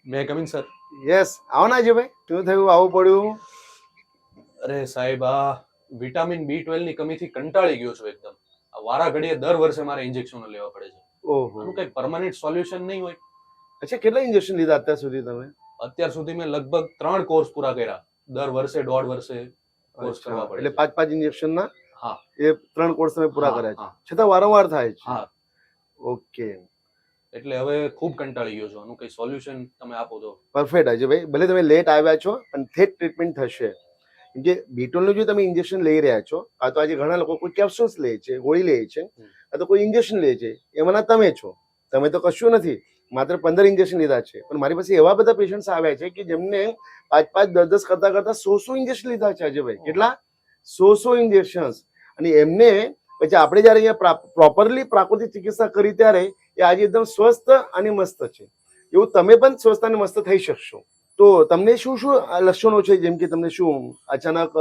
મે coming sir? Yes, આવો ને અજયભાઈ, શું થયું, આવું પડ્યું? અરે સાહેબ, આ વિટામિન B12 ની કમીથી કંટાળી ગયો છું એકદમ. આ વારા ઘડીએ દર વર્ષે મારે ઇન્જેક્શનો લેવા પડે છે. ઓહો, આનું કઈ પરમાનન્ટ સોલ્યુશન નહીં હોય? અચ્છા, કેટલા ઇન્જેક્શન લીધા અત્યાર સુધી તમે? અત્યાર સુધી મેં લગભગ 3 કોર્સ પૂરા કર્યા. દર વર્ષે 1.5 વર્ષે કોર્સ કરવા પડે એટલે છે. 5 ઇન્જેક્શન ના હા એ 3 કોર્સ તમે પૂરા હા, કર્યા હા. છે, છતાં વારંવાર થાય છે. હા, ઓકે, એટલે હવે ખૂબ કંટાળી ગયો છું. આનું કઈ સોલ્યુશન તમે આપો તો. પરફેક્ટ અજયભાઈ, ભલે તમે લેટ આવ્યા છો પણ થેટ ટ્રીટમેન્ટ થશે. કેમ કે B12 નું જો તમે ઇન્જેક્શન લઈ રહ્યા છો, આ તો આજે ઘણા લોકો કોઈ કેપ્સ્યુલ્સ લે છે, ગોળી લે છે, આ તો કોઈ ઇન્જેક્શન લે છે, એમાંના તમે છો. તમે તો કશું નથી, માત્ર 15 ઇન્જેક્શન લીધા છે. પણ મારી પાસે એવા બધા પેશન્ટ્સ આવ્યા છે કે જેમને 5 10 કરતા 100 ઇન્જેક્શન લીધા છે અજયભાઈ. કેટલા? 100 ઇન્જેક્શન્સ. અને એમને પછી આપણે જયારે અહીંયા પ્રોપરલી પ્રાકૃતિક ચિકિત્સા કરી ત્યારે એ આજે એકદમ સ્વસ્થ અને મસ્ત છે. એવું તમે પણ સ્વસ્થ અને મસ્ત થઈ શકશો. તો તમને શું શું લક્ષણો છે? જેમ કે તમને શું અચાનક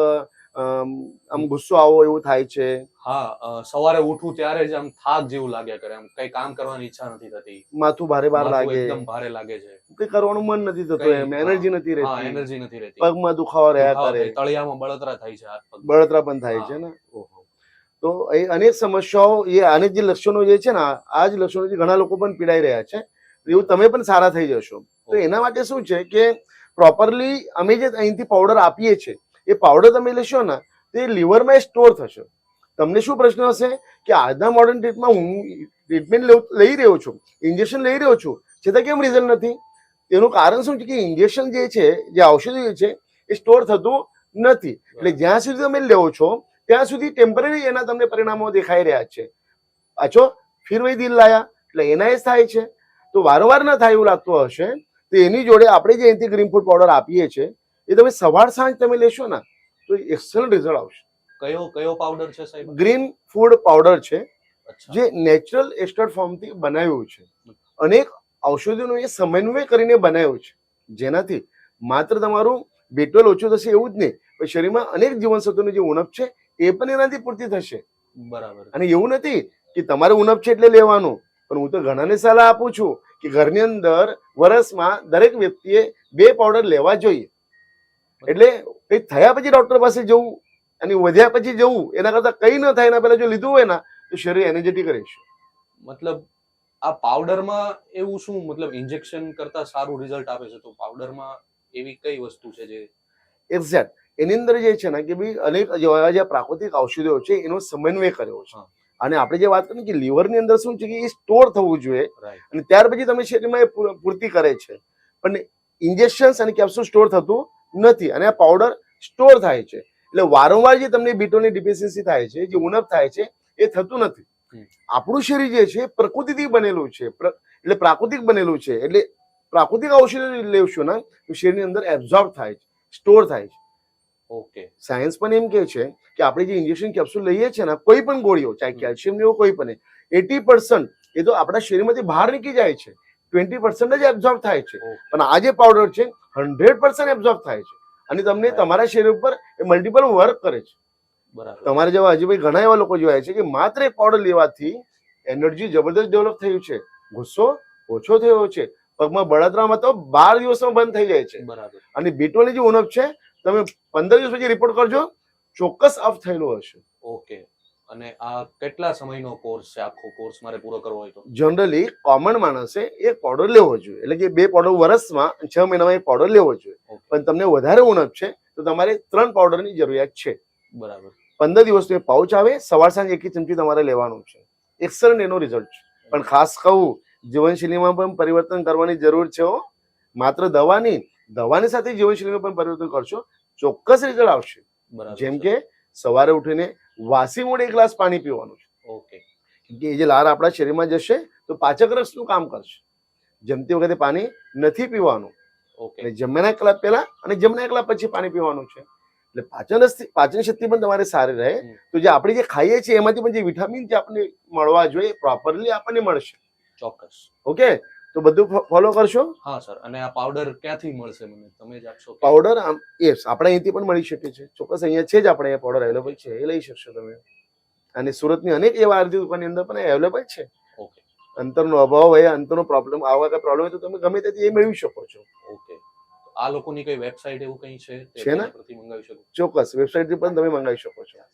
આમ ગુસ્સો આવો એવું થાય છે? હા, સવારે ઉઠું ત્યારે જ આમ થાક જેવું લાગ્યા કરે. આમ કઈ કામ કરવાની ઈચ્છા નથી થતી. માથું ભારે ભાર માથું લાગે, એકદમ ભારે લાગે છે. કઈ કરવાનું મન નથી થતું, કઈ- એમ એનર્જી નથી હા, રહેતી, એનર્જી નથી રહેતી. પગમાં દુખાવો રહ્યા દુખાવો કરે, થાય, તળિયામાં બળતરા થાય છે, હાથ પગ. બળતરા પણ થાય છે ને. ઓહો, તો એ અનેક સમસ્યાઓ, એ આને જે લક્ષણો જે છે ને, આ જ લક્ષણોથી ઘણા લોકો પણ પીડાઈ રહ્યા છે. એવું તમે પણ સારા થઈ જશો. તો એના માટે શું છે કે પ્રોપરલી અમે જે અહીંથી પાવડર આપીએ છીએ, એ પાવડર તમે લેશો ને તો એ લીવરમાં સ્ટોર થશે. તમને શું પ્રશ્ન હશે કે આજના મોડર્ન ટ્રીટમાં હું ટ્રીટમેન્ટ લઈ રહ્યો છું, ઇન્જેક્શન લઈ રહ્યો છું, છતાં કેમ રિઝલ્ટ નથી? તેનું કારણ શું છે કે ઇન્જેક્શન જે છે, જે ઔષધિ છે, એ સ્ટોર થતું નથી. એટલે જ્યાં સુધી તમે લેવો છો ત્યાં સુધી ટેમ્પરરી એના તમને પરિણામો દેખાઈ રહ્યા છે. અચો ફિર વહી દિલ લાયા, એટલે એના જ થાય છે. તો વારંવાર ન થાય એવું લાગતું હશે તો એની જોડે આપણે જે અહીંથી ગ્રીન ફૂડ પાવડર આપીએ છીએ એ તમે સવાર સાંજ તમે લેશો ને તો એક્સલન્ટ રિઝલ્ટ આવશે. કયો કયો પાવડર છે સાહેબ? ગ્રીન ફૂડ પાવડર છે, અચ્છા. જે નેચરલ એસ્ટર ફોર્મથી બનાવ્યું છે. અનેક ઔષધિઓનો એ સમન્વય કરીને બનાવ્યું છે, જેનાથી માત્ર તમારું B12 ઓછું થશે એવું જ નહીં, પણ શરીરમાં અનેક જીવનસત્વોની જે ઉણપ છે એ પણ એનાથી પૂર્તિ થશે. બરાબર. અને એવું નથી કે તમારે ઉણપ છે એટલે લેવાનું, પણ હું તો ઘણાને સલાહ આપું છું કે ઘરની અંદર વર્ષમાં દરેક વ્યક્તિએ 2 પાવડર લેવા જોઈએ. એટલે કંઈક થયા પછી ડોક્ટર પાસે જવું અને વધ્યા પછી જવું, એના કરતા કંઈ ન થાય એના પહેલા જો લીધું હોય ને તો શરીર એનર્જેટિક રહેશે. મતલબ આ પાવડરમાં એવું શું, મતલબ ઇન્જેક્શન કરતા સારું રિઝલ્ટ આપે છે, તો પાવડરમાં એવી કઈ વસ્તુ છે જે? એક્ઝેક્ટ એની અંદર જે છે ને કે ભાઈ અનેક જેવા જે પ્રાકૃતિક ઔષધિઓ છે એનો સમન્વય કર્યો છે. અને આપણે જે વાત કરીએ કે લીવરની અંદર શું છે કે એ સ્ટોર થવું જોઈએ, અને ત્યાર પછી તમે શરીરમાં એ પૂર્તિ કરે છે. પણ ઇન્જેક્શન અને કેપ્સ્યુલ સ્ટોર થતું નથી, અને આ પાવડર સ્ટોર થાય છે. એટલે વારંવાર જે તમને B12 ની ડિફિશિયન્સી થાય છે, જે ઉણપ થાય છે, એ થતું નથી. આપણું શરીર જે છે પ્રકૃતિથી બનેલું છે, એટલે પ્રાકૃતિક બનેલું છે. એટલે પ્રાકૃતિક ઔષધિ લેવશો ને તો શરીરની અંદર એબ્ઝોર્બ થાય છે, સ્ટોર થાય છે. ઓકે. સાયન્સ પણ એમ કે છે કે આપણે જે ઇન્જેક્શન કેપ્સ્યુલ લઈએ છીએ ને, કોઈ પણ ગોળીઓ, ચાહે કેલ્શિયમ ની કોઈ પણ, 80% એ તો આપણા શરીરમાંથી બહાર નીકળી જાય છે, 20% જ એબ્ઝોર્બ થાય છે. પણ આ જે પાવડર છે 100% એબ્ઝોર્બ થાય છે, અને તમને તમારા શરીર ઉપર એ મલ્ટિપલ વર્ક કરે છે. બરાબર. તમારે જેવા હજી ભાઈ ઘણા એવા લોકો જોયા છે કે માત્ર એક પાવડર લેવાથી એનર્જી જબરદસ્ત ડેવલપ થયું છે, ગુસ્સો ઓછો થયો છે, પગમાં બળતરામાં તો 12 દિવસમાં બંધ થઈ જાય છે. બરાબર. અને B12 ની જે ઉણપ છે તમે 15 દિવસ પછી રિપોર્ટ કરજો, ચોક્કસ ઓફ થયેલો હશે. ઓકે. અને આ કેટલા સમયનો કોર્સ છે? આખો કોર્સ મારે પૂરો કરવો હોય તો? જનરલી કોમન માણસે એક પાવડર લેવો જોઈએ, એટલે કે 2 પાવડર વર્ષમાં 6 મહિનામાં એક પાવડર લેવો જોઈએ. પણ તમને વધારે ઉણપ છે તો તમારે 3 પાવડરની જરૂરિયાત છે. બરાબર. 15 દિવસનો પાઉચ આવે, સવાર સાંજ 1 ચમચી તમારે લેવાનું છે. એક્સલન્ટ એનો રિઝલ્ટ છે. પણ ખાસ કહું, જીવનશૈલીમાં પણ પરિવર્તન કરવાની જરૂર છે. માત્ર દવાની સાથે જીવનશૈલીનું પણ પરિવર્તન કરશો, ચોક્કસ રિઝલ્ટ આવશે. જેમ કે સવારે ઉઠીને વાસી મોઢે 1 ગ્લાસ પાણી પીવાનું છે. ઓકે. કે એ જે લાર આપણા શરીરમાં જશે તો પાચક રસનું કામ કરશે. જમતી વખતે પાણી નથી પીવાનું. ઓકે. જમવાના 1 કલાક પહેલા અને જમવાના 1 કલાક પછી પાણી પીવાનું છે. એટલે પાચન શક્તિ પણ તમારે સારી રહે. તો જે આપણે જે ખાઈએ છીએ એમાંથી પણ જે વિટામિન જે આપણને મળવા જોઈએ પ્રોપરલી આપણને મળશે. ચોક્કસ. ઓકે, તો બધું ફોલો કરશો. હા સર. અને આ પાવડર ક્યાંથી મળશે મને? તમે જ આપશો? પાવડર યસ, આપણે અહીંથી પણ મળી શકે છે. ચોક્કસ અહીંયા છે જ, આપણે પાવડર અવેલેબલ છે, એ લઈ શકશો તમે. અને સુરતની અનેક એવા આરતી દુકાનની અંદર પણ અવેલેબલ છે. ઓકે. અંતરનો અભાવ હોય, અંતરનો પ્રોબ્લેમ, આવા કઈ પ્રોબ્લેમ હોય તો તમે ગમે ત્યાંથી એ મેળવી શકો છો. આ લોકોની કઈ વેબસાઇટ એવું કઈ છે છે ને? પરથી મંગાવી શકું? ચોક્કસ વેબસાઇટથી પણ તમે મંગાવી શકો છો.